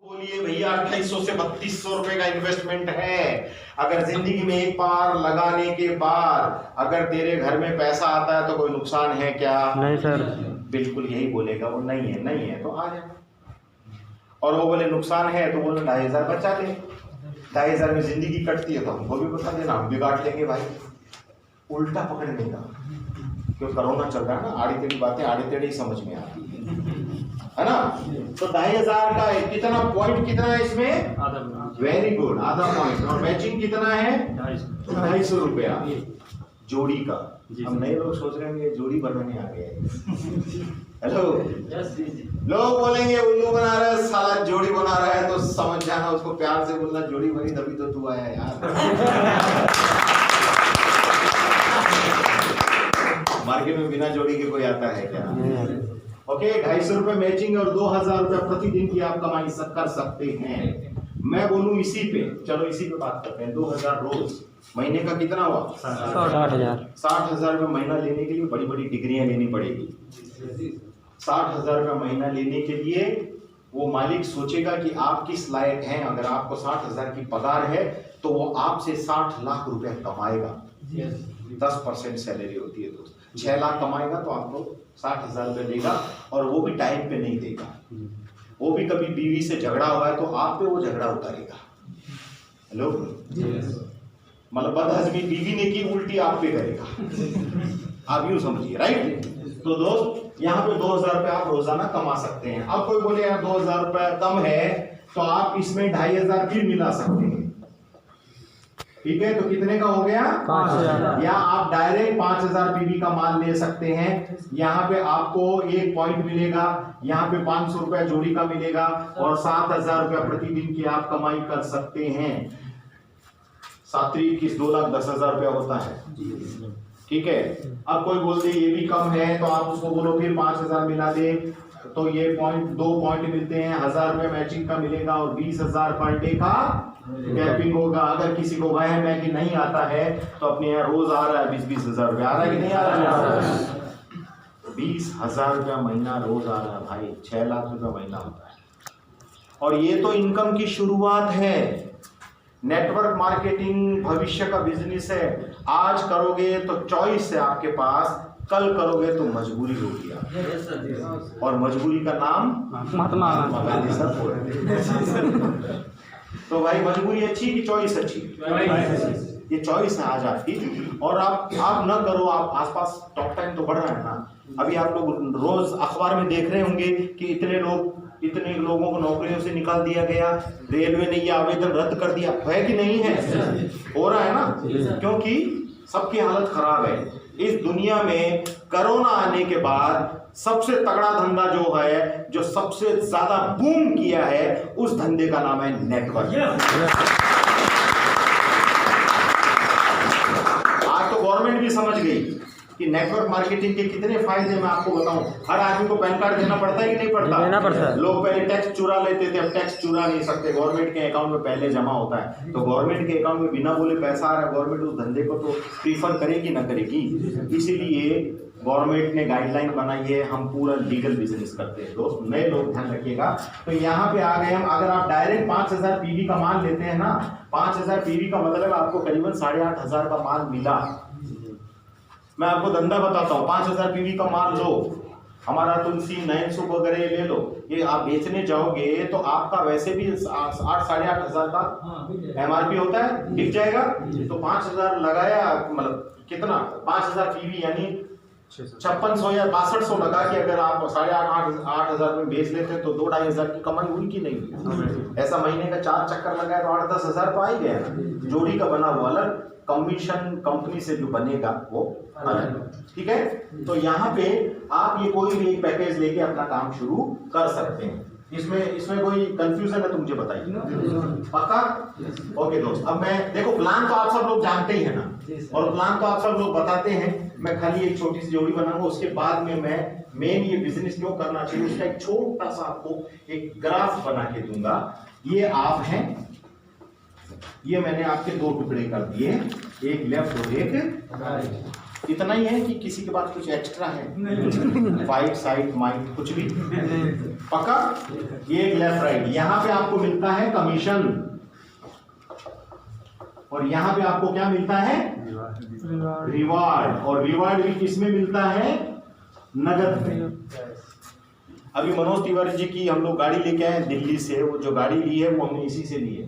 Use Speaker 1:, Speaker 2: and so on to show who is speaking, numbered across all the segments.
Speaker 1: बोलिए भैया 2800 से 3200 रुपए का इन्वेस्टमेंट है। अगर जिंदगी में एक बार लगाने के बाद अगर तेरे घर में पैसा आता है तो कोई नुकसान है क्या?
Speaker 2: नहीं सर।
Speaker 1: बिल्कुल यही बोलेगा वो, नहीं है नहीं है तो आ जा। और वो बोले नुकसान है तो बोले 2500 बचा ले। 2500 में जिंदगी कटती है तो हमको भी बता देना, हम भी काट लेंगे भाई। उल्टा पकड़ने का, क्यों कोरोना चल रहा है ना, आड़ी टेढ़ी बातें आड़ी टेढ़ी समझ में आती है ना। तो 2500 का कितना पॉइंट कितना है इसमें? वेरी गुड, आधा पॉइंट। और मैचिंग कितना है? 250 रुपया जोड़ी का। हम नए लोग सोच रहे हैं जोड़ी बनाने आ गए। हेलो, लोग बोलेंगे उल्लू बना रहा है साला, जोड़ी बना रहा है, तो समझ जाना, उसको प्यार से बोलना जोड़ी बनी तभी तो तू आया यार। मार्केट में बिना जोड़ी के कोई आता है क्या? ओके, 250 रुपए मैचिंग और 2000 रुपए प्रतिदिन की आप कमाई कर सकते हैं। मैं बोलूं इसी पे, चलो इसी पे बात करते हैं। 2000 रोज, महीने का कितना हुआ?
Speaker 2: 60,000।
Speaker 1: 60,000 रुपए महीना लेने के लिए बड़ी बड़ी डिग्रियां लेनी पड़ेगी। 60,000 रुपए महीना लेने के लिए वो मालिक सोचेगा कि आप किस लायक हैं। अगर आपको 60,000 की पगार है तो वो आपसे 60 लाख रुपए कमाएगा। 10% सैलरी होती है दोस्त। 6 लाख कमाएगा तो आपको 60,000 रुपए देगा, और वो भी टाइम पे नहीं देगा। वो भी कभी बीवी से झगड़ा हुआ है तो आप पे वो झगड़ा उतारेगा। हेलो, मतलब बदहजमी बीवी ने की, उल्टी आप पे करेगा। आप यूं समझिए, राइट। तो दोस्त यहाँ पे 2000 रुपए आप रोजाना कमा सकते हैं। अब कोई बोले यार 2000 रुपए कम है, तो आप इसमें 2500 भी मिला सकते हैं। ठीक है, तो कितने का हो गया?
Speaker 2: 5000।
Speaker 1: या आप डायरेक्ट 5000 पीवी का माल ले सकते हैं। यहाँ पे आपको एक पॉइंट मिलेगा, यहाँ पे 500 रुपया जोड़ी का मिलेगा, और 7000 रुपया प्रतिदिन की आप कमाई कर सकते हैं। 7 21 2,10,000 रुपया होता है। ठीक है, अब कोई बोलते ये भी कम है, तो आप उसको बोलो फिर 5000 मिला दे, तो ये पॉइंट 2 पॉइंट मिलते हैं। 1000 रुपया मैचिंग का मिलेगा और 20,000 पर डे का कैपिंग होगा। अगर किसी को वह मैगी नहीं आता है तो अपने यहाँ रोज आ रहा है 20,000 रुपया आ रहा है कि नहीं आ रहा है? 20,000 रुपया महीना रोज आ रहा है भाई, 6 लाख रुपया महीना होता है। और ये तो इनकम की शुरुआत है। नेटवर्क मार्केटिंग भविष्य का बिजनेस है। आज करोगे तो चॉइस है आपके पास, कल करोगे तो मजबूरी होगी आप। और मजबूरी का नाम
Speaker 2: महात्मा
Speaker 1: गांधी सर। तो भाई मजबूरी अच्छी कि चॉइस अच्छी? ये चॉइस है आज आपकी। और आप न करो, आप आसपास टॉक टाइम तो बढ़ रहा है ना। अभी आप लोग रोज अखबार में देख रहे होंगे कि इतने लोगों को नौकरियों से निकाल दिया गया, रेलवे ने ये आवेदन रद्द कर दिया है कि नहीं है? हो रहा है ना, क्योंकि सबकी हालत खराब है इस दुनिया में। कोरोना आने के बाद सबसे तगड़ा धंधा जो है, जो सबसे ज्यादा बूम किया है, उस धंधे का नाम है नेटवर्क। आज तो गवर्नमेंट भी समझ गई कि नेटवर्क मार्केटिंग के कितने फायदे मैं आपको बताऊं। हर आदमी को पैन कार्ड देना पड़ता है कि नहीं पड़ता?
Speaker 2: देना पड़ता है।
Speaker 1: लोग पहले टैक्स चुरा लेते थे, अब टैक्स चुरा नहीं सकते। गवर्नमेंट के अकाउंट में पहले जमा होता है, तो गवर्नमेंट के अकाउंट में बिना बोले पैसा आ रहा है। गवर्नमेंट उस धंधे को तो प्रीफर करेगी ना करेगी। इसीलिए गवर्नमेंट ने गाइडलाइन बनाई है, हम पूरा लीगल बिजनेस करते हैं दोस्त। नए लोग ध्यान रखिएगा। तो यहाँ पे आ गए हम। अगर आप डायरेक्ट 5000 पीवी का माल लेते हैं ना, 5000 पीवी का मतलब आपको करीबन 8,500 का माल मिला। मैं आपको धंधा बताता हूँ। 5000 पीवी का माल लो, हमारा तुलसी नयन सुख वगैरह ले लो, ये आप बेचने जाओगे तो आपका वैसे भी 8,500 का एमआरपी होता है, बिक जाएगा। तो 5000 लगाया, मतलब कितना? 5000 पीवी यानी 5600 या 6200 लगा कि अगर आप 8,500 में बेच लेते तो 2-2,500 की कमाई हुई कि नहीं हुई? ऐसा महीने का 4 चक्कर लगाया तो 8-10,000 तो आ ही गया ना। जोड़ी का बना हुआ अलग, कमीशन कंपनी से जो बनेगा वो अलग। ठीक है, तो यहाँ पे आप ये कोई भी एक पैकेज लेके अपना काम शुरू कर सकते हैं। इसमें कोई कंफ्यूजन है तो मुझे बताइए। पक्का? ओके दोस्त, अब मैं देखो, प्लान तो आप सब लोग जानते ही है ना, और प्लान तो आप सब लोग बताते हैं। मैं खाली एक छोटी सी जोड़ी बनाऊंगा, उसके बाद में मैं मेन ये बिजनेस क्यों करना चाहिए उसका एक छोटा सा आपको एक ग्राफ बना के दूंगा। ये आप हैं, ये मैंने आपके 2 टुकड़े कर दिए, एक लेफ्ट और एक राइट। इतना ही है कि किसी के पास कुछ एक्स्ट्रा है, फाइट साइड माइट कुछ भी पक्का। ये लेफ्ट राइट, यहाँ पे आपको मिलता है कमीशन और यहाँ पे आपको क्या मिलता है, रिवार्ड। और रिवार्ड भी किसमें मिलता है, नगद में। अभी मनोज तिवारी जी की हम लोग गाड़ी लेके आए दिल्ली से, वो जो गाड़ी ली है वो हमने इसी से ली है,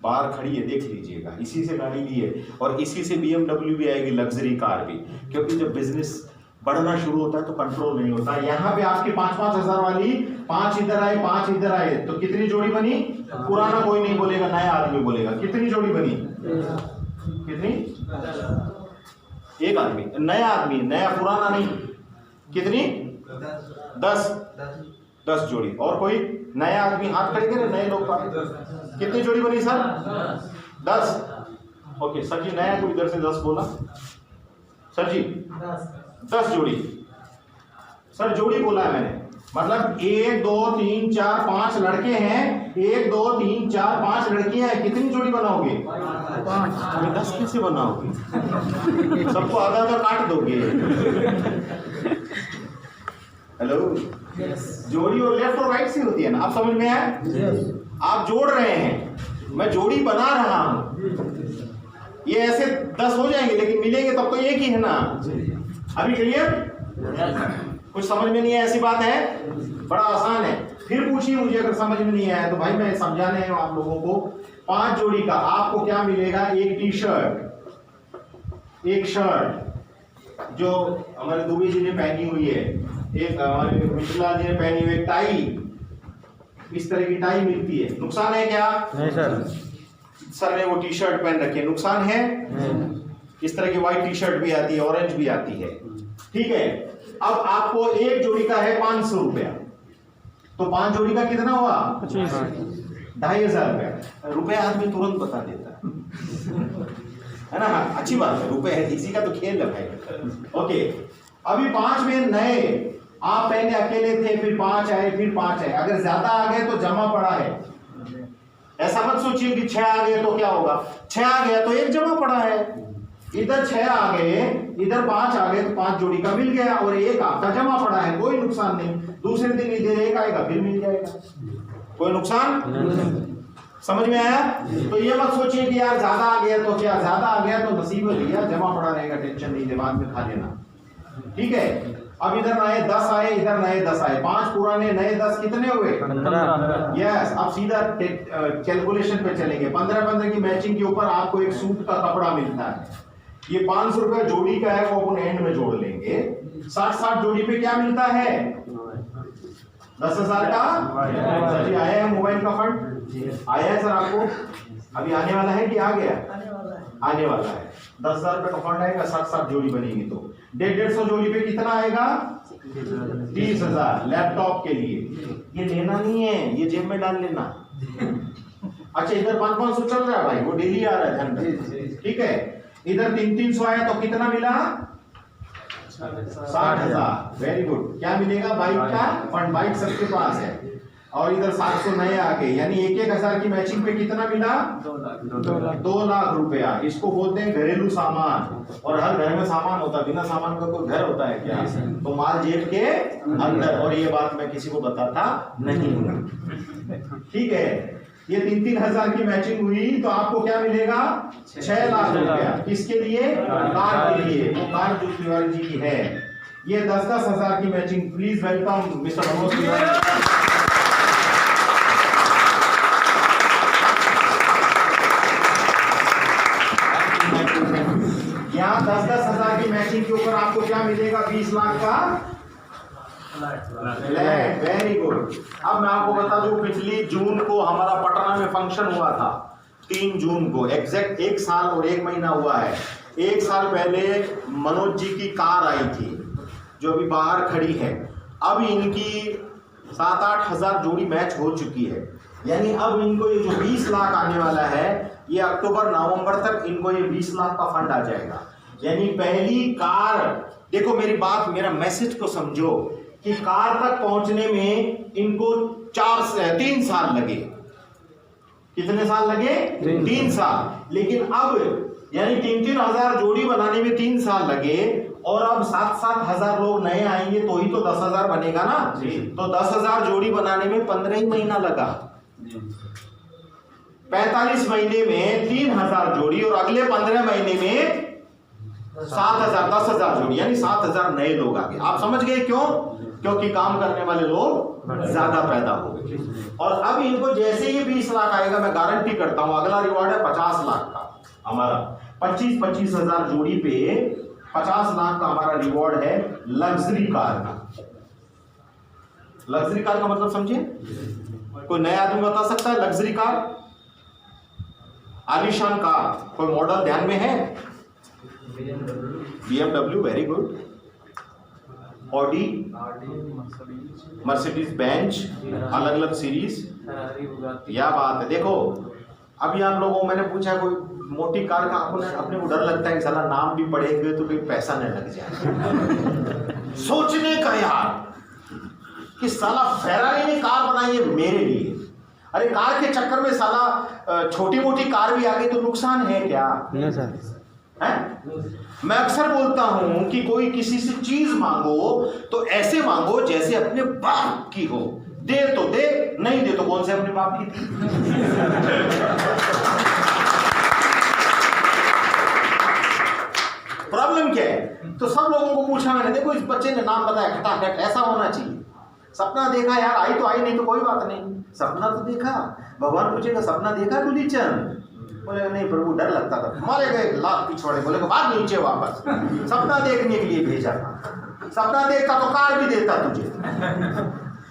Speaker 1: बाहर खड़ी है देख लीजिएगा, इसी से गाड़ी ली है। और इसी से BMW भी आएगी, लग्जरी कार भी, क्योंकि जब बिजनेस बढ़ना शुरू होता है तो कंट्रोल नहीं होता। यहाँ पे आपकी 5-5 हजार वाली 5 इधर आए 5 इधर आए तो कितनी जोड़ी बनी, पुराना कोई नहीं बोलेगा, नया आदमी बोलेगा। कितनी जोड़ी बनी, कितनी, एक आदमी, नया आदमी, नया पुराना नहीं, कितनी, 10 जोड़ी। और कोई नया आदमी हाथ खड़े करे, नए लोग कितनी जोड़ी बनी सर, 10। ओके सर जी, नया कोई इधर से 10 बोला, सर जी 10 जोड़ी, सर जोड़ी बोला है मैंने, मतलब 1 2 3 4 5 लड़के हैं, 1 2 3 4 5 लड़कियां हैं, कितनी जोड़ी बनाओगे, 5। 10 कैसे बनाओगे, सबको आधा आधा काट दोगे। हेलो, जोड़ी और लेफ्ट और राइट से होती है ना, आप समझ में आया, आप जोड़ रहे हैं, मैं जोड़ी बना रहा हूं, ये ऐसे 10 हो जाएंगे लेकिन मिलेंगे तब तो एक ही है ना। अभी क्लियर, कुछ समझ में नहीं है, ऐसी बात है, बड़ा आसान है। फिर पूछिए मुझे अगर समझ में नहीं आया तो भाई मैं समझाने हैं आप लोगों को। 5 जोड़ी का आपको क्या मिलेगा, एक टी शर्ट, एक शर्ट जो हमारे दुबे जी ने पहनी हुई है, एक हमारे मिथिला जी ने पहनी हुई टाई, इस तरह की टाई मिलती है। नुकसान है क्या,
Speaker 2: नहीं सर,
Speaker 1: सर ने वो टी शर्ट पहन रखी है, नुकसान है। इस तरह की व्हाइट टी शर्ट भी आती है, ऑरेंज भी आती है, ठीक है। अब आपको एक जोड़ी का है 500 रुपया, तो 5 जोड़ी का कितना हुआ, 2500 रुपया आदमी तुरंत बता देता है ना। हाँ अच्छी बात है, रुपए है, इसी का तो खेल है भाई। ओके, अभी 5 में नए आप पहले अकेले थे, फिर 5 आए, फिर 5 आए, अगर ज्यादा आ गए तो जमा पड़ा है। ऐसा मत सोचिए कि 6 आ गए तो क्या होगा, 6 आ गया तो 1 जमा पड़ा है, इधर 6 आ गए इधर 5 आ गए तो 5 जोड़ी का मिल गया और 1 आपका जमा पड़ा है, कोई नुकसान नहीं। दूसरे दिन इधर 1 आएगा फिर मिल जाएगा, कोई नुकसान। समझ में आया। तो ये मत सोचिए कि यार ज्यादा आ गया तो क्या, ज्यादा आ गया तो नसीब है भैया, जमा पड़ा रहेगा, टेंशन नहीं, दिमाग में खा लेना, ठीक है। अब इधर नए 10 आए, इधर नए 10 आए, 5 पुराने नए 10 कितने हुए,
Speaker 2: 15।
Speaker 1: यस, अब सीधा कैलकुलेशन पे चलेंगे। 15-15 की मैचिंग के ऊपर आपको एक सूट का कपड़ा मिलता है, ये 500 रुपए जोड़ी का है, वो अपन एंड में जोड़ लेंगे। 60-60 जोड़ी पे क्या मिलता है, 10,000 का। सर जी आया है मोबाइल का फंड, आया है सर आपको, अभी आने वाला है कि आ गया, आने वाला है। 10,000 रुपए का फंड आएगा, 60-60 जोड़ी बनेगी तो 150 जोड़ी पे कितना आएगा, 30,000 लैपटॉप के लिए। ये लेना नहीं है, ये जेब में डाल लेना। अच्छा इधर 500 चल रहा है भाई, वो डेली आ रहा है धन, ठीक है। इधर 300 आया तो कितना मिला, 60,000। वेरी गुड, क्या मिलेगा, बाइक का फंड, बाइक सबके पास है। और इधर 700 नए आ गए, यानी 1,000 की मैचिंग पे कितना मिला, 2 लाख रुपया। इसको बोलते हैं घरेलू सामान, और हर घर में सामान होता है, बिना सामान का कोई घर होता है क्या, तो माल जेब के अंदर। और ये बात मैं किसी को बताता नहीं हूं, ठीक है। ये 3-3 की मैचिंग हुई तो आपको क्या मिलेगा, 6 लाख रुपया। किसके लिए, कार के लिए, वो कार जो तिवारी जी की है। ये 10-10 हजार की matching. Please welcome mister Manoj Tiwari. यहाँ 10-10 हजार की मैचिंग के ऊपर आपको क्या मिलेगा, 20 लाख का फ्लैट। Very good. अब मैं आपको बता दूं, पिछली जून को हमारा पटना में फंक्शन हुआ था, 3 जून को, एग्जैक्ट 1 साल और 1 महीना हुआ है। 1 साल पहले मनोज जी की कार आई थी जो अभी बाहर खड़ी है। अब इनकी 7-8 हजार जोड़ी मैच हो चुकी है, यानी अब इनको ये जो 20 लाख आने वाला है, ये अक्टूबर नवंबर तक इनको ये 20 लाख का फंड आ जाएगा। यानी पहली कार, देखो मेरी बात, मेरा मैसेज को समझो कि कार तक पहुंचने में इनको 3 साल लगे। कितने साल लगे, 3 साल। लेकिन अब यानी 3-3 हजार जोड़ी बनाने में 3 साल लगे और अब 7-7 हजार लोग नए आएंगे तो ही तो 10,000 बनेगा ना। तो 10,000 जोड़ी बनाने में 15 ही महीना लगा। 45 महीने में 3,000 जोड़ी और अगले 15 महीने में 7,000 10,000 जोड़ी, यानी 7,000 नए लोग आ गए। आप समझ गए क्यों? क्योंकि काम करने वाले लोग ज्यादा पैदा हो गए। और अब इनको जैसे ही 20 लाख आएगा, मैं गारंटी करता हूं अगला रिवॉर्ड है 50 लाख का हमारा। 25-25 हजार जोड़ी पे 50 लाख का हमारा रिवॉर्ड है लग्जरी कार का। लग्जरी कार का मतलब समझिए? कोई नया आदमी बता सकता है लग्जरी कार? आलीशान कार कोई मॉडल ध्यान में है? BMW, very good. Audi, Mercedes Benz, अलग अलग सीरीज, क्या बात है। देखो अभी आप लोगों को मैंने पूछा कोई मोटी कार का, अपने को डर लगता है कि साला नाम भी पढ़ेंगे तो कोई पैसा न लग जाए। सोचने का यार कि साला फेरारी ने कार बनाई है मेरे लिए। अरे कार के चक्कर में साला छोटी मोटी कार भी आ गई तो नुकसान है क्या?
Speaker 2: नहीं सर।
Speaker 1: है? मैं अक्सर बोलता हूं कि कोई किसी से चीज मांगो तो ऐसे मांगो जैसे अपने बाप की हो। दे तो दे, नहीं दे तो कौन से अपने बाप की थी। प्रॉब्लम क्या है? तो सब लोगों को पूछा मैंने, देखो इस बच्चे ने नाम बताया खटाखट, ऐसा होना चाहिए। सपना देखा यार, आई तो आई, नहीं तो कोई बात नहीं। सपना तो देखा, भगवान पूछेगा सपना देखा तू नीचन? बोले नहीं प्रभु डर लगता था। मारे गए लात पिछवाड़े, बोले बाद नीचे वापस। सपना देखने के लिए भेजा था। सपना देखता तो कार भी देता तुझे।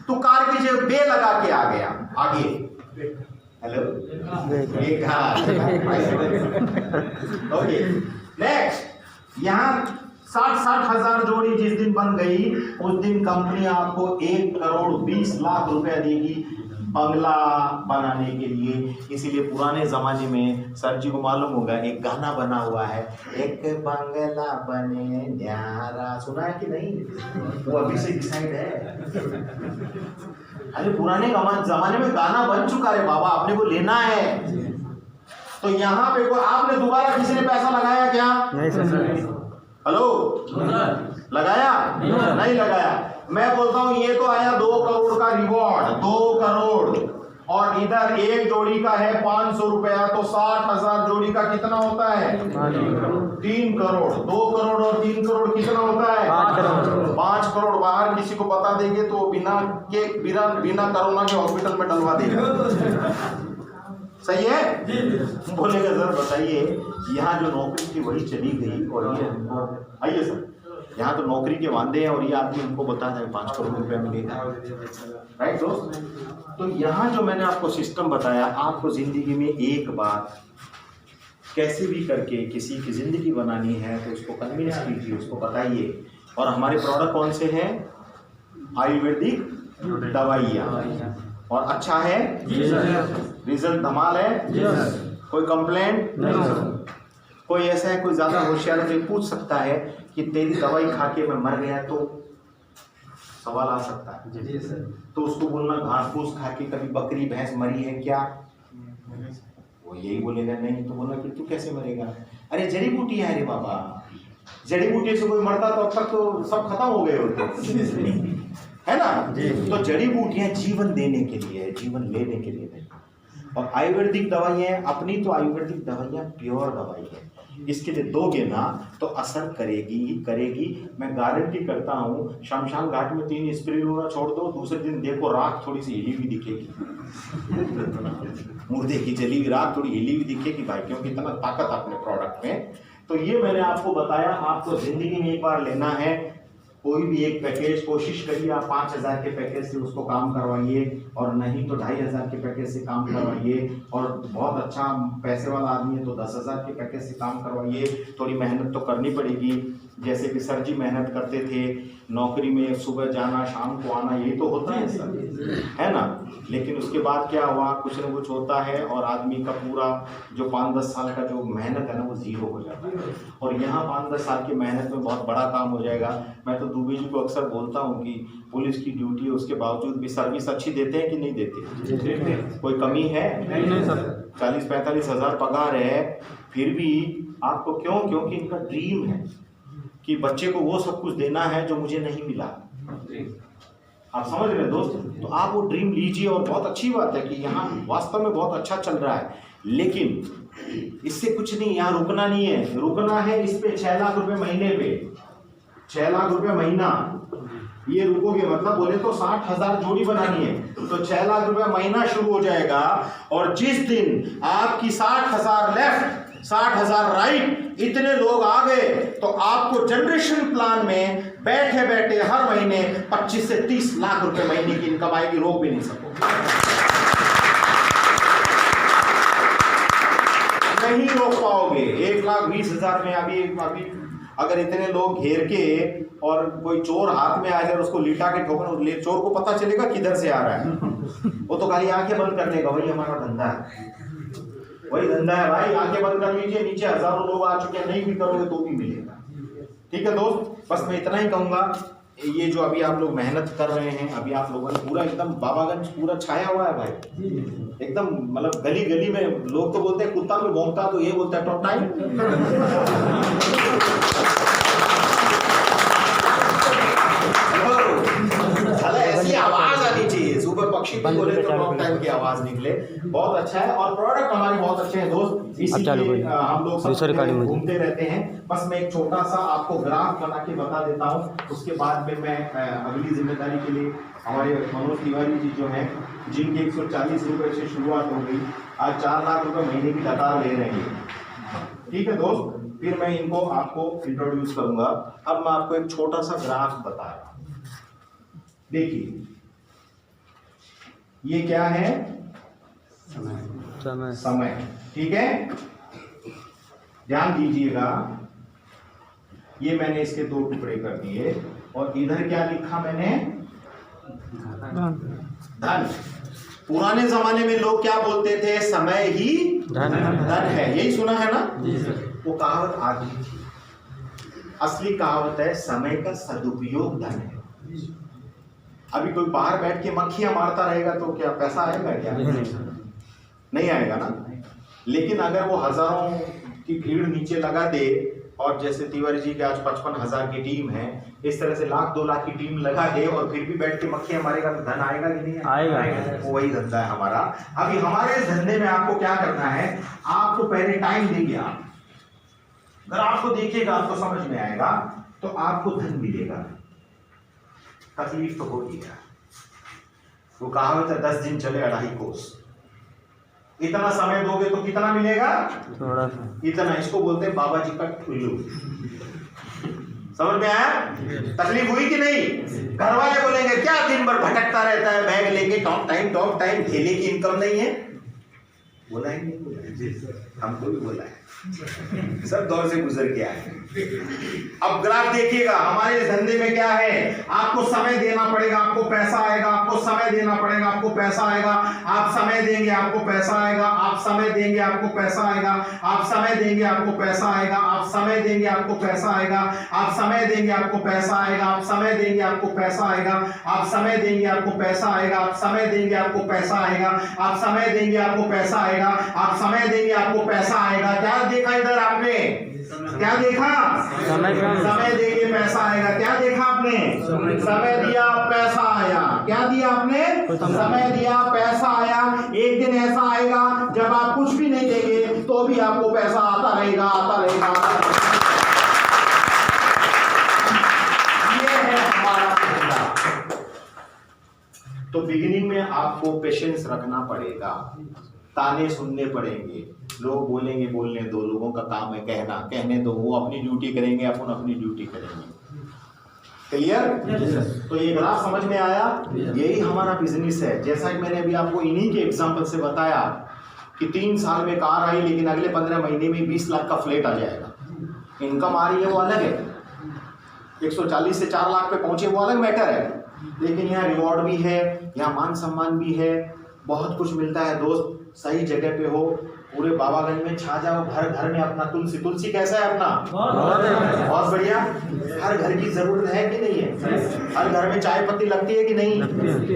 Speaker 1: तू कार की जगह बे लगा के आ गया आगे। Hello okay next. यहाँ 60 हजार जोड़ी जिस दिन बन गई उस दिन कंपनी आपको 1,20,00,000 रुपया देगी बंगला बनाने के लिए। इसीलिए पुराने जमाने में सर जी को मालूम होगा एक गाना बना हुआ है, एक बंगला बने न्यारा, सुना है कि नहीं? वो अभी से डिसाइड है। अरे पुराने जमाने में गाना बन चुका है बाबा, आपने को लेना है। तो यहाँ पे कोई आपने दोबारा किसी ने पैसा लगाया क्या?
Speaker 2: नहीं सर।
Speaker 1: हेलो लगाया? नहीं लगाया। मैं बोलता हूं ये तो आया 2 करोड़ का रिवॉर्ड, 2 करोड़, और इधर एक जोड़ी का है 500 रुपया, तो 60,000 जोड़ी का कितना होता है? 3 करोड़। 2 करोड़ और 3 करोड़ कितना होता है?
Speaker 2: 5 करोड़।
Speaker 1: 5 करोड़ बाहर किसी को बता देंगे तो बिना कोरोना के हॉस्पिटल में डलवा देगा। सही है? बोलेगा सर बताइए यहाँ जो नौकरी थी वही चली गई और ये आइए सर यहाँ तो नौकरी के वादे हैं और ये आदमी हमको बता दें 5 करोड़ रुपया मिलेगा। राइट दोस्त? तो यहाँ जो मैंने आपको सिस्टम बताया, आपको जिंदगी में एक बार कैसे भी करके किसी की जिंदगी बनानी है तो उसको कन्विंस कीजिए, उसको बताइए। और हमारे प्रोडक्ट कौन से हैं? आयुर्वेदिक दवाइयाँ। और अच्छा है, रिजल्ट धमाल है, कोई कंप्लेंट नहीं। कोई ऐसा है, कोई ज्यादा होशियार है पूछ सकता है कि तेरी दवाई खा के मैं मर गया, तो सवाल आ सकता है। तो उसको बोलना घास फूस खा के कभी बकरी भैंस मरी है क्या? वो यही बोलेगा नहीं। तो बोलना कि तू कैसे मरेगा? अरे जड़ी बूटी है। अरे बाबा जड़ी बूटी से कोई मरता तो अब तक तो सब खत्म हो गए होते, है ना? तो जड़ी बूटियां जीवन देने के लिए है, जीवन लेने के लिए नहीं। और आयुर्वेदिक दवाइयाँ अपनी तो आयुर्वेदिक दवाइयाँ प्योर दवाई है, इसके लिए दोगे ना तो असर करेगी ही करेगी। मैं गारंटी करता हूँ शमशान घाट में 3 स्प्रे होना छोड़ दो, दूसरे दिन देखो राख थोड़ी सी हिली हुई दिखेगी। मुर्दे की जली हुई राख थोड़ी हिली हुई दिखेगी भाई, क्योंकि इतना ताकत अपने प्रोडक्ट में। तो ये मैंने आपको बताया, आपको जिंदगी में एक बार लेना है कोई भी एक पैकेज। कोशिश करिए आप 5,000 के पैकेज से उसको काम करवाइए, और नहीं तो 2,500 के पैकेज से काम करवाइए। और बहुत अच्छा पैसे वाला आदमी है तो 10,000 के पैकेज से काम करवाइए। थोड़ी मेहनत तो करनी पड़ेगी, जैसे कि सर जी मेहनत करते थे नौकरी में, सुबह जाना शाम को आना, यही तो होता है सर, है ना? लेकिन उसके बाद क्या हुआ, कुछ न कुछ होता है और आदमी का पूरा जो 5-10 साल का जो मेहनत है ना वो जीरो हो जाता है। और यहाँ 5-10 साल की मेहनत में बहुत बड़ा काम हो जाएगा। मैं तो दुबे जी को अक्सर बोलता हूँ कि पुलिस की ड्यूटी है, उसके बावजूद भी सर्विस अच्छी देते हैं कि नहीं देते? कोई कमी है? नहीं सर। 40-45 हज़ार पगार है, फिर भी आपको क्यों? क्योंकि इनका ड्रीम है कि बच्चे को वो सब कुछ देना है जो मुझे नहीं मिला। आप समझ रहे हैं दोस्त? तो आप वो ड्रीम लीजिए, और बहुत अच्छी बात है कि यहाँ वास्तव में बहुत अच्छा चल रहा है, लेकिन इससे कुछ नहीं, यहाँ रुकना नहीं है। रुकना है इस पे 6 लाख रुपए महीने पे, 6 लाख रुपए महीना, ये रुकोगे मतलब बोले तो 60,000 जोड़ी बनानी है, तो 6 लाख रुपए महीना शुरू हो जाएगा। और जिस दिन आपकी 60,000 लेफ्ट 60,000 राइट, इतने लोग आ गए, तो आपको जनरेशन प्लान में बैठे बैठे हर महीने 25 से 30 लाख रुपए महीने की इनकम आएगी, रोक भी नहीं सकोगे, नहीं रोक पाओगे। 1,20,000 में अभी अगर इतने लोग घेर के और कोई चोर हाथ में आ जाए, उसको लिटा के ठोकना, चोर को पता चलेगा किधर से आ रहा है, वो तो खाली आंखें बंद कर देगा। वही हमारा धंधा है, वही धंधा है भाई। आंखें बंद कर लीजिए, नीचे हजारों लोग आ चुके हैं, नहीं भी करोगे तो भी मिलेगा। ठीक है दोस्त, बस मैं इतना ही कहूंगा। ये जो अभी आप लोग मेहनत कर रहे हैं, अभी आप लोगों ने पूरा एकदम बाबागंज पूरा छाया हुआ है भाई, एकदम मतलब गली गली में लोग तो बोलते हैं कुत्ता में भौंकता, तो ये बोलता है टॉप टाइम। ऐसी आवाज आनी चाहिए, सुपर पक्षी भी बोले तो टॉप टाइम की आवाज निकले। बहुत अच्छा है, और प्रोडक्ट हमारे बहुत अच्छे हैं दोस्त, इसीलिए हम लोग सब घूमते रहते हैं। बस मैं एक छोटा सा आपको ग्राफ बना के बता देता हूँ, उसके बाद में मैं अगली जिम्मेदारी के लिए हमारे मनोज तिवारी जी जो हैं, जिनके 140 रुपए से शुरुआत हो गई, आज 4 लाख रुपए महीने की लगातार ले रहे हैं। ठीक है दोस्त, फिर मैं इनको आपको इंट्रोड्यूस करूंगा। अब मैं आपको एक छोटा सा ग्राफ बता रहा हूं, देखिए ये क्या है? समय। ठीक है, ध्यान दीजिएगा, ये मैंने इसके 2 टुकड़े कर दिए, और इधर क्या लिखा मैंने? धन। पुराने जमाने में लोग क्या बोलते थे? समय ही धन है, यही सुना है ना? वो कहावत आधी थी, असली कहावत है समय का सदुपयोग धन है। अभी कोई बाहर बैठ के मक्खियां मारता रहेगा तो क्या पैसा आएगा? क्या नहीं आएगा ना। लेकिन अगर वो हजारों की भीड़ नीचे लगा दे, और जैसे तिवारी जी के आज 55,000 की टीम है, इस तरह से 1,00,000 2,00,000 की टीम लगा दे और फिर भी बैठ के मक्खियां मारेगा, तो धन आएगा कि नहीं आएगा? वो वही धंधा है हमारा। अभी हमारे इस धंधे में आपको क्या करना है? आपको पहले टाइम देंगे आप, अगर आपको देखिएगा आपको समझ में आएगा, तो आपको धन मिलेगा। तकलीफ तो होगी क्या? वो कहावत है 10 दिन चले 2.5 कोस। इतना समय दोगे तो कितना मिलेगा? थोड़ा सा। इतना, इसको बोलते हैं बाबा जी का ठुल्लू। समझ में आया? तकलीफ हुई कि नहीं? घर वाले बोलेंगे क्या दिन भर भटकता रहता है बैग लेके, टॉप टाइम, ठेले की इनकम नहीं है? बोला ही नहीं, हमको भी बोला है, सब दौर से गुजर के आए। अब ग्राफ देखिएगा, हमारे इस धंधे में क्या है? आपको समय देना पड़ेगा, आपको पैसा आएगा, आपको समय देना पड़ेगा, आपको पैसा आएगा, आप समय देंगे आपको पैसा आएगा, आप समय देंगे आपको पैसा आएगा, आप समय देंगे आपको पैसा आएगा, आप समय देंगे आपको पैसा आएगा, आप समय देंगे आपको पैसा आएगा, आप समय देंगे आपको पैसा आएगा, आप समय देंगे आपको पैसा आएगा, आप समय देंगे आपको पैसा आएगा, आप समय देंगे आपको पैसा आएगा, आप समय देंगे आपको पैसा आएगा। क्या देखा इधर आपने? क्या देखा? समय देंगे पैसा आएगा। क्या देखा आपने? समय दिया पैसा आया। क्या दिया आपने? समय दिया पैसा आया। एक दिन ऐसा आएगा जब आप कुछ भी नहीं देंगे तो भी आपको पैसा आता रहेगा, आता रहेगा, आता रहेगा। ये है हमारा धंधा। तो बिगिनिंग में आपको पेशेंस रखना पड़ेगा, ताने सुनने पड़ेंगे, लोग बोलेंगे, बोलने दो, लोगों का काम है कहना, कहने दो, वो अपनी ड्यूटी करेंगे, अपन अपनी ड्यूटी करेंगे। क्लियर? तो ये ग्राफ समझ में आया? यही हमारा बिजनेस है। जैसा कि मैंने अभी आपको इन्हीं के एग्जांपल से बताया कि 3 साल में कार आई, लेकिन अगले 15 महीने में 20 लाख का फ्लैट आ जाएगा। इनकम आ रही है वो अलग है, 140 से 4 लाख पे पहुंचे वो अलग मैटर है, लेकिन यहाँ रिवॉर्ड भी है, यहाँ मान सम्मान भी है, बहुत कुछ मिलता है दोस्त। सही जगह पे हो, पूरे बाबागंज में छा जाओ, घर घर में अपना तुलसी। तुलसी कैसा है अपना? बहुत बढ़िया। हर घर की जरूरत है कि नहीं है? हर घर में चाय पत्ती लगती है कि नहीं?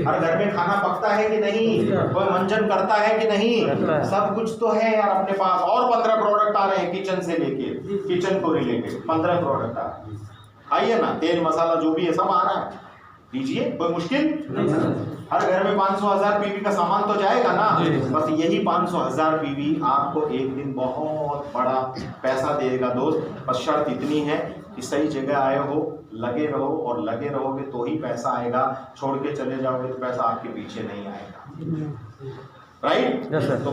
Speaker 1: हर घर में खाना पकता है कि नहीं? कोई मंजन करता है कि नहीं? सब कुछ तो है यार अपने पास। और 15 प्रोडक्ट आ रहे हैं किचन से लेके, किचन को रिलेटेड 15 प्रोडक्ट आ रहे हैं। आइए ना, तेल मसाला जो भी है सब आ रहा है, लीजिए, कोई मुश्किल नहीं। हर घर में 500,000 पीवी का सामान तो जाएगा ना। बस यही 500,000 पीवी आपको एक दिन बहुत बड़ा पैसा देगा दोस्त। पर शर्त इतनी है कि सही जगह आए हो, लगे रहो, और लगे रहोगे तो ही पैसा आएगा। छोड़ के चले जाओगे तो पैसा आपके पीछे नहीं आएगा। राइट?
Speaker 2: Yes sir.